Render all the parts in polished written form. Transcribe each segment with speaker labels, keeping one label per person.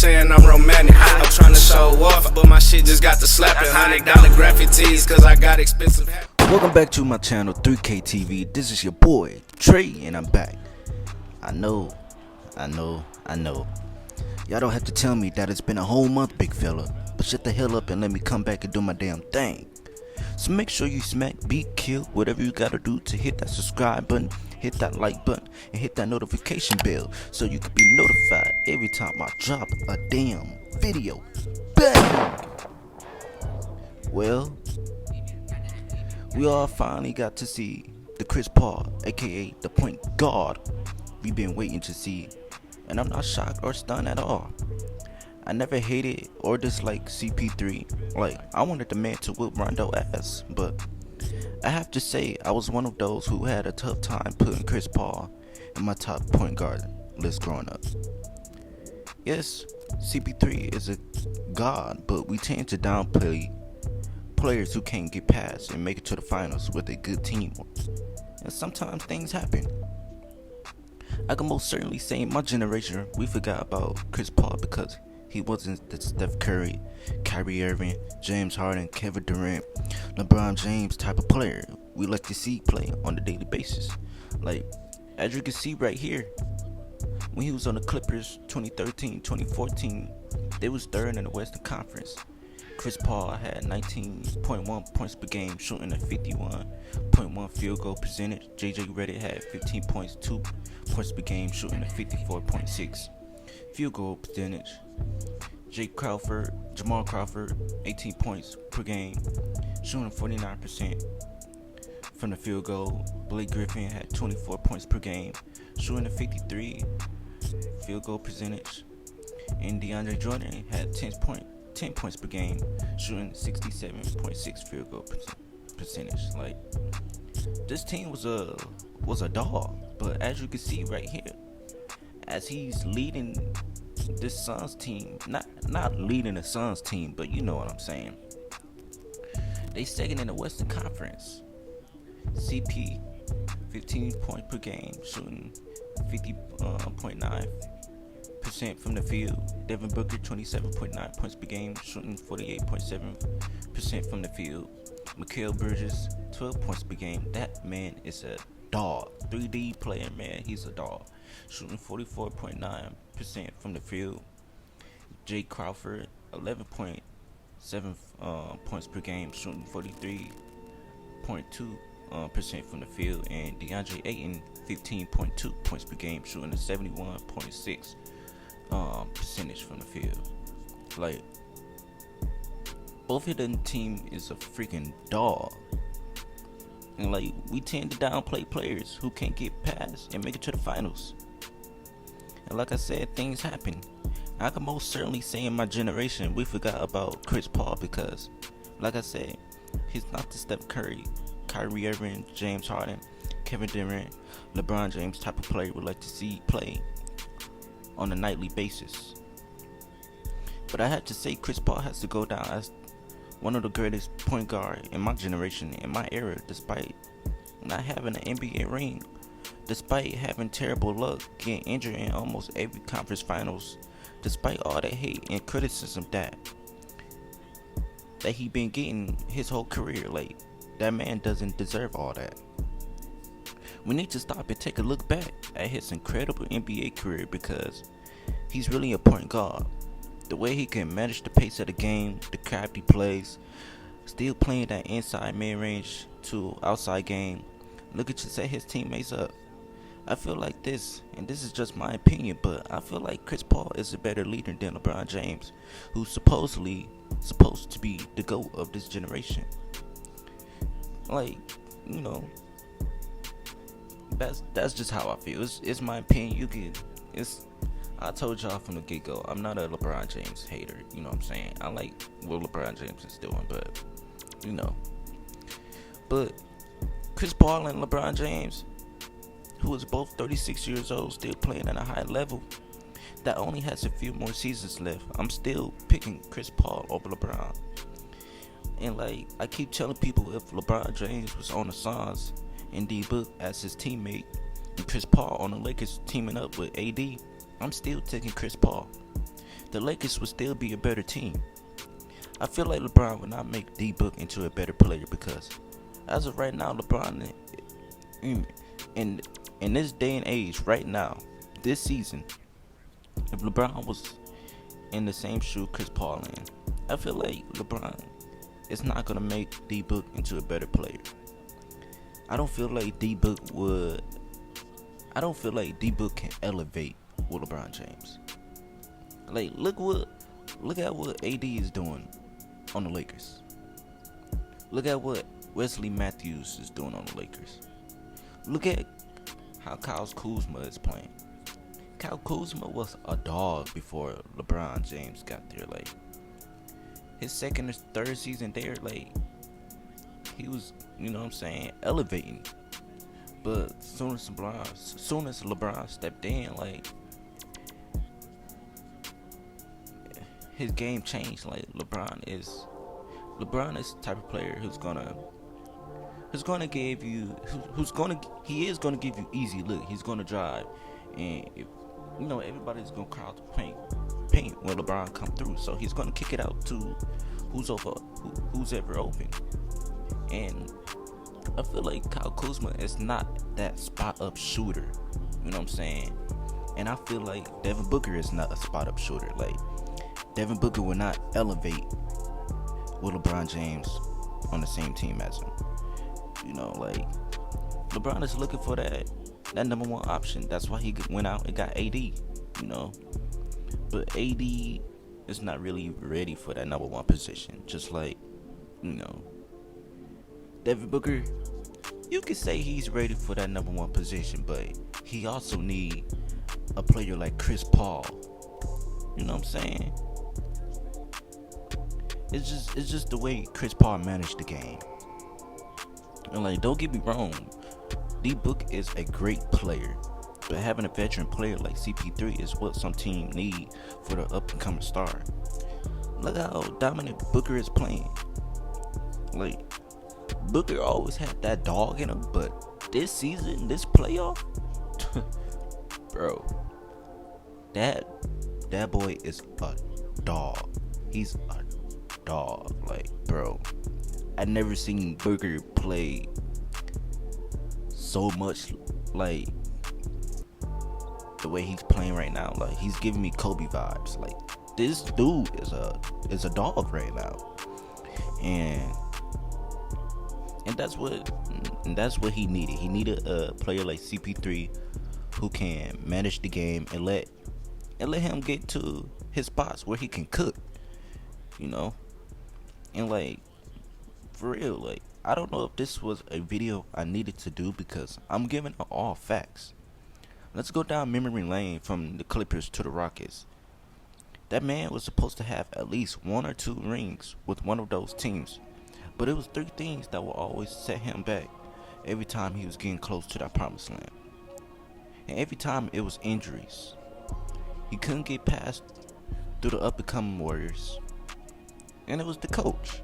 Speaker 1: saying I'm romantic. I'm trying to show off, but my shit just got the slapping. $100 graphic tees, cause I got expensive.
Speaker 2: Welcome back to my channel, 3K TV. This is your boy, Trey, and I'm back. I know. Y'all don't have to tell me that it's been a whole month, big fella. But shut the hell up and let me come back and do my damn thing. So make sure you smack, beat, kill, whatever you gotta do to hit that subscribe button, hit that like button, and hit that notification bell so you can be notified every time I drop a damn video. Bang! Well, we all finally got to see the Chris Paul, aka the point guard we've been waiting to see, and I'm not shocked or stunned at all. I never hated or disliked CP3. Like, I wanted the man to whip Rondo ass, but I have to say I was one of those who had a tough time putting Chris Paul in my top point guard list growing up. Yes, CP3 is a god, but we tend to downplay players who can't get past and make it to the finals with a good team, and sometimes things happen. I can most certainly say in my generation we forgot about Chris Paul because he wasn't the Steph Curry, Kyrie Irving, James Harden, Kevin Durant, LeBron James type of player we like to see play on a daily basis. Like, as you can see right here, when he was on the Clippers 2013, 2014, they was third in the Western Conference. Chris Paul had 19.1 points per game, shooting a 51.1 field goal percentage. JJ Redick had 15.2 points per game, shooting a 54.6 field goal percentage. Jamal Crawford, 18 points per game, shooting 49% from the field goal. Blake Griffin had 24 points per game, shooting a 53 field goal percentage. And DeAndre Jordan had 10 points per game, shooting 67.6 field goal percentage. Like, this team was a dog, but as you can see right here, as he's leading this Suns team, not leading the Suns team, but you know what I'm saying. They second in the Western Conference. CP, 15 points per game, shooting 50.9% from the field. Devin Booker, 27.9 points per game, shooting 48.7% from the field. Mikal Bridges, 12 points per game. That man is a dog. 3D player, man. He's a dog. Shooting 44.9% from the field. Jay Crawford, 11.7 points per game, shooting 43.2% from the field. And DeAndre Ayton, 15.2 points per game, shooting a 71.6 percentage from the field. Like, both of them team is a freaking dog. And like, we tend to downplay players who can't get past and make it to the finals. And like I said, things happen. I can most certainly say in my generation we forgot about Chris Paul because, like I said, he's not the Steph Curry, Kyrie Irving, James Harden, Kevin Durant, LeBron James type of player we like to see play on a nightly basis. But I have to say Chris Paul has to go down as one of the greatest point guard in my generation, in my era, despite not having an NBA ring, despite having terrible luck, getting injured in almost every conference finals, despite all the hate and criticism that he been getting his whole career. Like, that man doesn't deserve all that. We need to stop and take a look back at his incredible NBA career because he's really a point guard. The way he can manage the pace of the game, the craft he plays, still playing that inside mid-range to outside game. Look at you set his teammates up. I feel like this, and this is just my opinion, but I feel like Chris Paul is a better leader than LeBron James, who's supposedly supposed to be the GOAT of this generation. Like, you know, that's just how I feel. It's my opinion. I told y'all from the get-go, I'm not a LeBron James hater, you know what I'm saying? I like what LeBron James is doing, but, you know. But Chris Paul and LeBron James, who is both 36 years old, still playing at a high level, that only has a few more seasons left. I'm still picking Chris Paul over LeBron. And, like, I keep telling people, if LeBron James was on the Suns and D-Book as his teammate, and Chris Paul on the Lakers teaming up with AD, I'm still taking Chris Paul. the Lakers would still be a better team. I feel like LeBron would not make D-Book into a better player because, as of right now, LeBron, in this day and age, right now, this season, if LeBron was in the same shoe Chris Paul in, I feel like LeBron is not gonna make D-Book into a better player. I don't feel like D-Book can elevate with LeBron James. Like, look at what AD is doing on the Lakers. Look at what Wesley Matthews is doing on the Lakers. Look at how Kyle Kuzma is playing. Kyle Kuzma was a dog before LeBron James got there. Like, his second or third season there, like, he was, elevating. But soon as LeBron stepped in, like, his game changed. Like, LeBron is the type of player he is gonna give you easy look. He's gonna drive, and everybody's gonna crowd the paint when LeBron come through. So he's gonna kick it out to who's ever open. And I feel like Kyle Kuzma is not that spot up shooter. You know what I'm saying? And I feel like Devin Booker is not a spot up shooter. Like, Devin Booker will not elevate with LeBron James on the same team as him. Like, LeBron is looking for that number one option. That's why he went out and got AD. But AD is not really ready for that number one position. Just like, Devin Booker, you could say he's ready for that number one position, but he also need a player like Chris Paul. You know what I'm saying? It's just the way Chris Paul managed the game. And, like, don't get me wrong, D-Book is a great player, but having a veteran player like CP3 is what some team need for the up-and-coming star. Look how dominant Booker is playing. Like, Booker always had that dog in him, but this season, this playoff, bro, that boy is a dog. He's a dog. Like, bro, I never seen Booker play so much like the way he's playing right now. Like, he's giving me Kobe vibes. Like, this dude is a dog right now, and that's what he needed. He needed a player like CP3 who can manage the game and let him get to his spots where he can cook. And, like, for real, like, I don't know if this was a video I needed to do because I'm giving out all facts. Let's go down memory lane from the Clippers to the Rockets. That man was supposed to have at least 1 or 2 rings with one of those teams, but it was 3 things that would always set him back every time he was getting close to that promised land. And every time it was injuries. He couldn't get past through the up-and-coming Warriors. And it was the coach.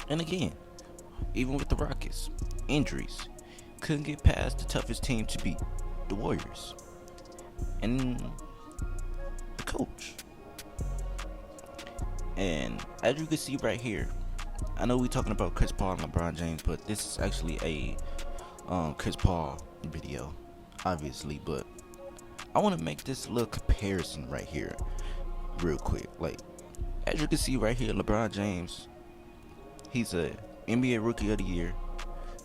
Speaker 2: And again, even with the Rockets, injuries. Couldn't get past the toughest team to beat, the Warriors. And the coach. And as you can see right here, I know we're talking about Chris Paul and LeBron James, but this is actually a Chris Paul video, obviously. But I want to make this little comparison right here real quick. Like, as you can see right here, LeBron James, he's a NBA Rookie of the Year,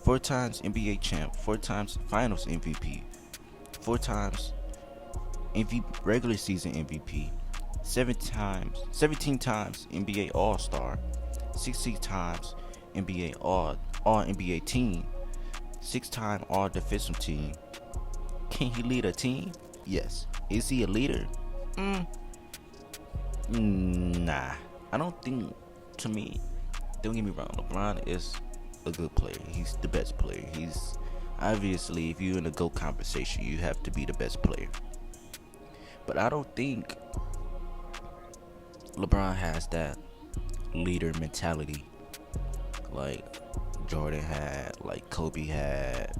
Speaker 2: 4 times NBA champ, 4 times Finals MVP, 4 times regular season MVP, 17 times NBA All-Star, 16 times NBA All NBA team, 6-time All Defensive Team. Can he lead a team? Yes. Is he a leader? Nah. I don't think. To me, don't get me wrong, LeBron is a good player. He's the best player. He's obviously, if you're in a GOAT conversation, you have to be the best player. But I don't think LeBron has that leader mentality like Jordan had, like Kobe had,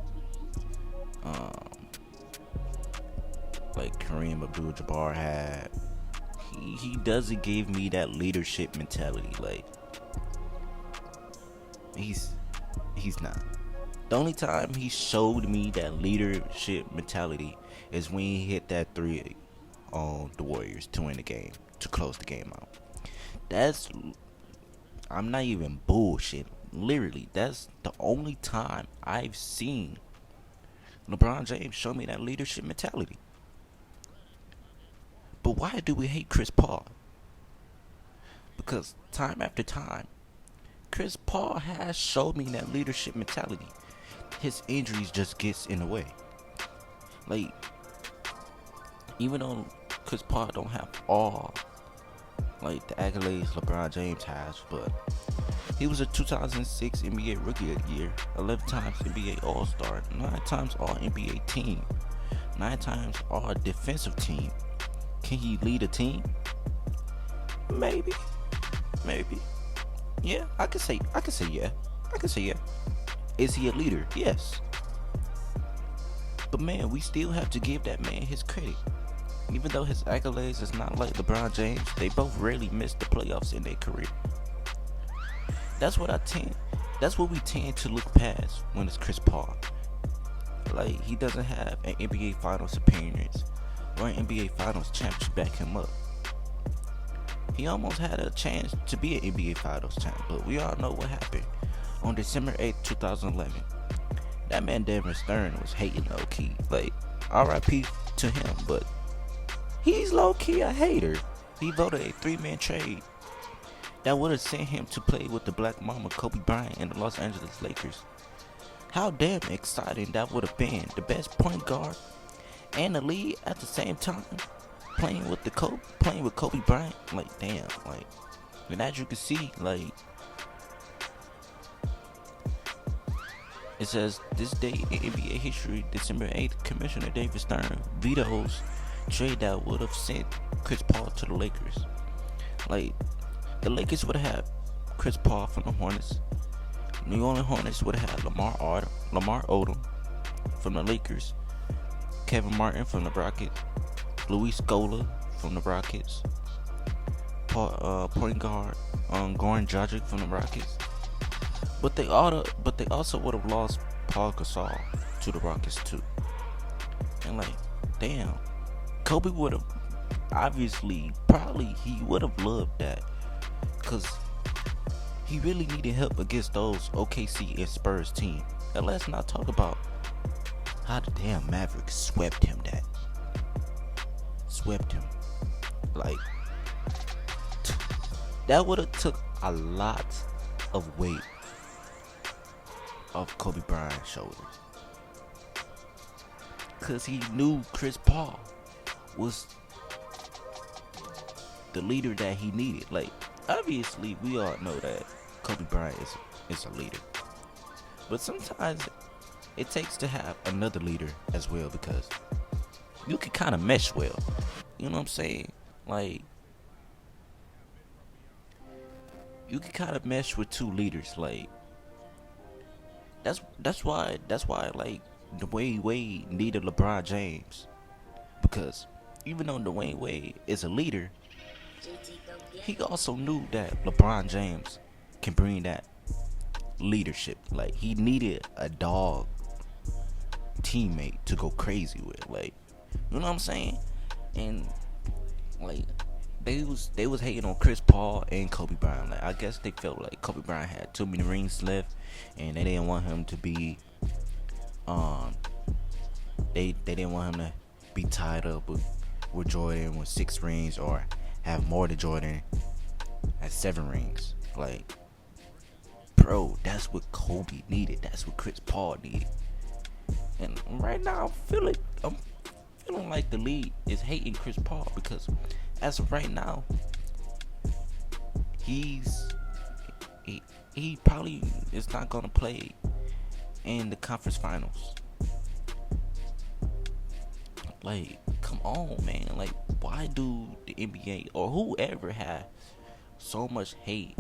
Speaker 2: like Kareem Abdul-Jabbar had. he doesn't give me that leadership mentality. Like he's not. The only time he showed me that leadership mentality is when he hit that three on the Warriors to win the game, to close the game out. That's, I'm not even bullshit. Literally, that's the only time I've seen LeBron James show me that leadership mentality. But why do we hate Chris Paul? Because time after time, Chris Paul has showed me that leadership mentality. His injuries just gets in the way. Like, even though Chris Paul don't have all like the accolades LeBron James has, but he was a 2006 NBA Rookie of the Year, 11 times NBA All-Star, 9 times All-NBA Team, 9 times All-Defensive Team. Can he lead a team? Maybe. Yeah, I could say yeah. Is he a leader? Yes. But man, we still have to give that man his credit. Even though his accolades is not like LeBron James, they both rarely missed the playoffs in their career. That's what we tend to look past when it's Chris Paul. Like, he doesn't have an NBA Finals appearance or an NBA Finals championship back him up. He almost had a chance to be an NBA Finals champ, but we all know what happened on December 8th, 2011. That man Devin Stern was hating low-key. Like, RIP to him, but he's low-key a hater. He voted a 3-man trade that would have sent him to play with the Black Mamba Kobe Bryant and the Los Angeles Lakers. How damn exciting that would have been. The best point guard and the lead at the same time, playing with Kobe Bryant. Like, damn, like, and as you can see, like, it says, this day in NBA history, December 8th, Commissioner David Stern vetoes trade that would have sent Chris Paul to the Lakers. Like, the Lakers would have had Chris Paul from the Hornets. New Orleans Hornets would have had Lamar Odom from the Lakers. Kevin Martin from the Rockets. Luis Scola from the Rockets. Point guard Goran Dragic from the Rockets. But they also would have lost Paul Gasol to the Rockets too. And like, damn, Kobe would have he would have loved that, cause he really needed help against those OKC and Spurs team. And let's not talk about how the damn Mavericks swept him. Like, that would have took a lot of weight off Kobe Bryant's shoulders, cause he knew Chris Paul was the leader that he needed. Like, obviously we all know that Kobe Bryant is a leader, but sometimes it takes to have another leader as well, because you can kind of mesh well. You know what I'm saying? Like, you can kind of mesh with two leaders. Like, that's why like Dwayne Wade needed LeBron James, because even though Dwayne Wade is a leader, he also knew that LeBron James can bring that leadership. Like, he needed a dog teammate to go crazy with. Like, you know what I'm saying? And like, they was hating on Chris Paul and Kobe Bryant. Like, I guess they felt like Kobe Bryant had too many rings left, and they didn't want him to be they didn't want him to be tied up with Jordan with 6 rings, or have more than Jordan at 7 rings. Like, bro, that's what Kobe needed. That's what Chris Paul needed. And right now, I'm feeling like the league is hating Chris Paul, because as of right now, he probably is not gonna play in the conference finals. Like, come on, man. Like, why do the NBA or whoever have so much hate?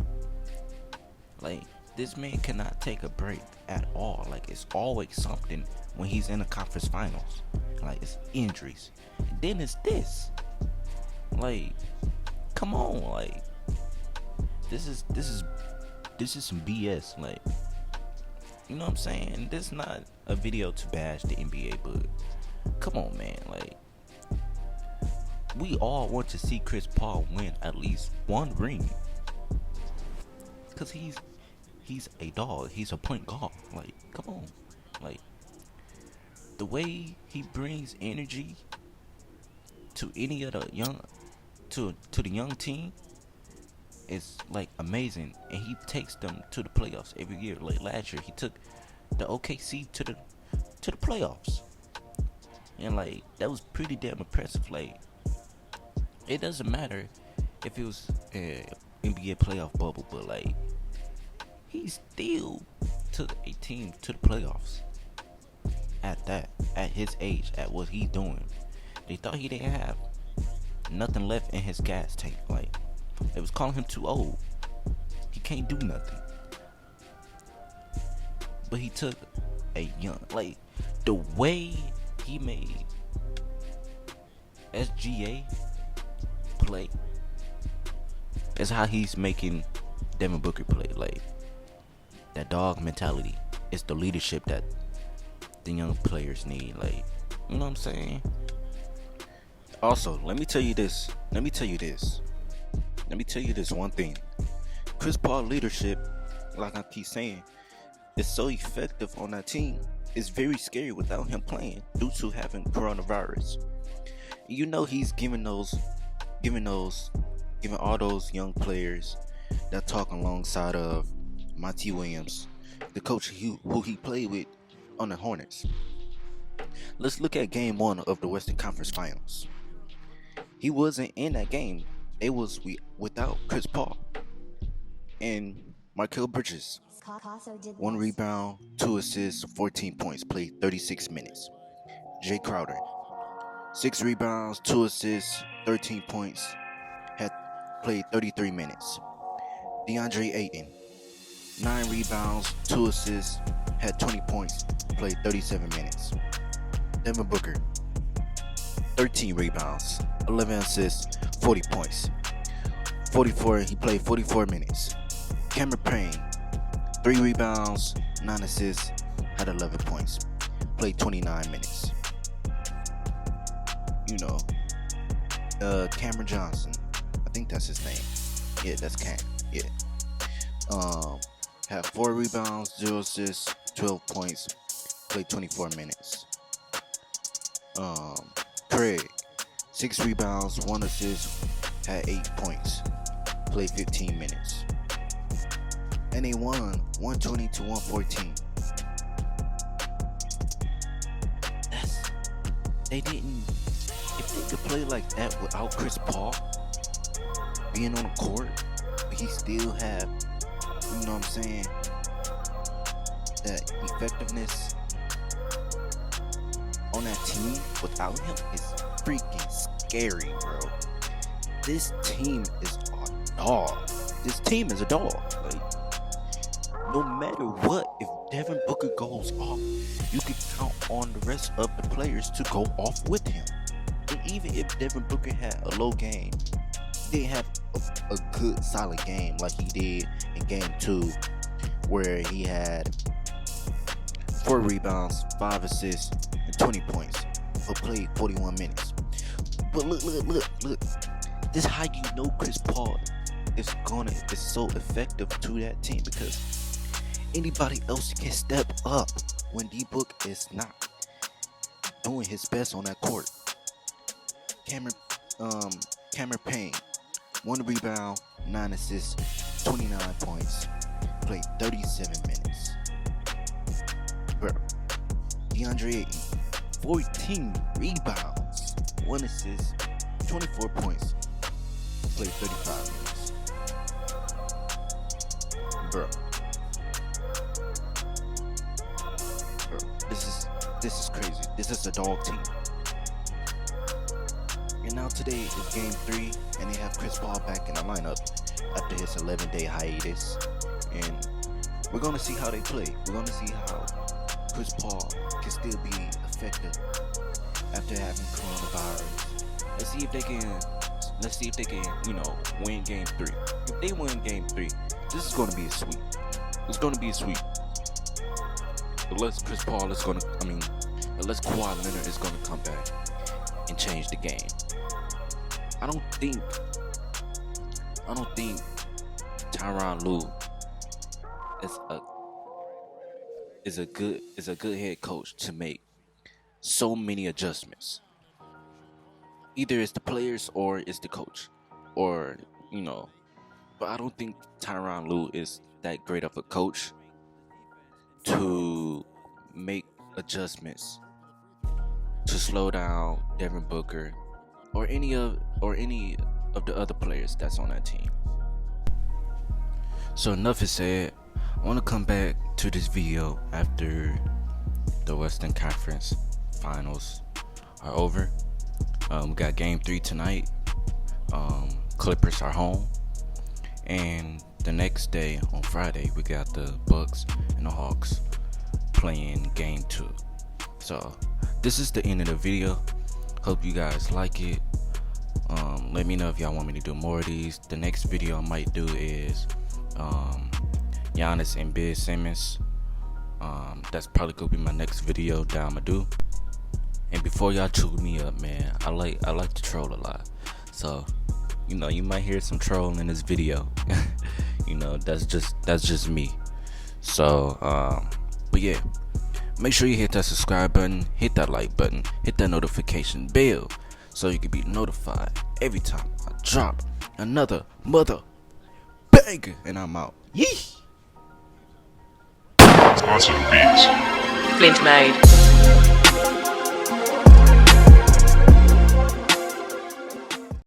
Speaker 2: Like, this man cannot take a break at all. Like, it's always something when he's in the conference finals. Like, it's injuries. And then it's this. Like, come on, like this is some BS. Like, you know what I'm saying? This is not a video to bash the NBA, but come on, man. Like, we all want to see Chris Paul win at least one ring, cause he's a dog. He's a point guard. Like, come on. Like, the way he brings energy to any of the young to the young team is like amazing, and he takes them to the playoffs every year. Like last year, he took the OKC to the playoffs, and like that was pretty damn impressive. Like, it doesn't matter if it was an NBA playoff bubble, but like he still took a team to the playoffs. At his age, at what he's doing, they thought he didn't have nothing left in his gas tank. Like, they was calling him too old. He can't do nothing. But he took a young, like, the way he made SGA play is how he's making Devin Booker play. Like, that dog mentality. It's the leadership that the young players need. Like, you know what I'm saying? Also, let me tell you this one thing. Chris Paul leadership, like I keep saying, is so effective on that team. It's very scary without him playing due to having coronavirus. You know, he's giving all those young players that talk alongside of Monty Williams, the coach who he played with on the Hornets. Let's look at game 1 of the Western Conference Finals. He wasn't in that game. It was without Chris Paul and Markel Bridges. 1 rebound, 2 assists, 14 points, played 36 minutes. Jay Crowder, 6 rebounds, 2 assists, 13 points, had played 33 minutes. DeAndre Ayton, 9 rebounds, 2 assists, had 20 points, played 37 minutes. Devin Booker, 13 rebounds, 11 assists, 40 points. He played 44 minutes. Cameron Payne, 3 rebounds, 9 assists, had 11 points, played 29 minutes. You know, Cameron Johnson, I think that's his name. Yeah, that's Cam. Yeah. Had 4 rebounds, 0 assists, 12 points, played 24 minutes. Craig, 6 rebounds, 1 assist, had 8 points, played 15 minutes. And they won 120 to 114. They didn't. If they could play like that without Chris Paul being on the court, but he still have, you know what I'm saying, that effectiveness on that team without him is freaking scary, bro. This team is a dog. Like, no matter what, if Devin Booker goes off, you can count on the rest of the players to go off with him. And even if Devin Booker had a low game, he didn't have a good solid game like he did in game 2, where he had 4 rebounds, 5 assists, and 20 points, but played 41 minutes. But look. This is how you know Chris Paul is so effective to that team, because anybody else can step up when D-Book is not doing his best on that court. Cameron Payne, 1 rebound, 9 assists, 29 points, played 37 minutes. Bro, DeAndre Ayton, 14 rebounds, 1 assist, 24 points, played 35 minutes. Bro, this is crazy. This is a dog team. And now today is game 3, and they have Chris Paul back in the lineup after his 11-day hiatus. And we're gonna see how they play. We're gonna see how Chris Paul can still be effective after having coronavirus. Let's see if they can Let's see if they can, win game 3. If they win game 3, this is gonna be a sweep. It's gonna be a sweep. Unless Chris Paul is unless Kawhi Leonard is gonna come back and change the game. I don't think Tyronn Lue is a good head coach to make so many adjustments. Either it's the players or it's the coach, or but I don't think Tyronn Lue is that great of a coach to make adjustments to slow down Devin Booker or any of the other players that's on that team. So enough is said. I want to come back to this video after the Western Conference Finals are over. We got game 3 tonight. Clippers are home, and the next day on Friday we got the Bucks and the Hawks playing game 2. So this is the end of the video. Hope you guys like it. Let me know if y'all want me to do more of these. The next video I might do is Giannis and Ben Simmons. That's probably gonna be my next video that I'ma do. And before y'all chew me up, man, I like to troll a lot. So, you might hear some trolling in this video. That's just me. So, but yeah, make sure you hit that subscribe button, hit that like button, hit that notification bell, so you can be notified every time I drop another mother banger. And I'm out. Yee!
Speaker 3: Awesome beats.
Speaker 4: Flint made.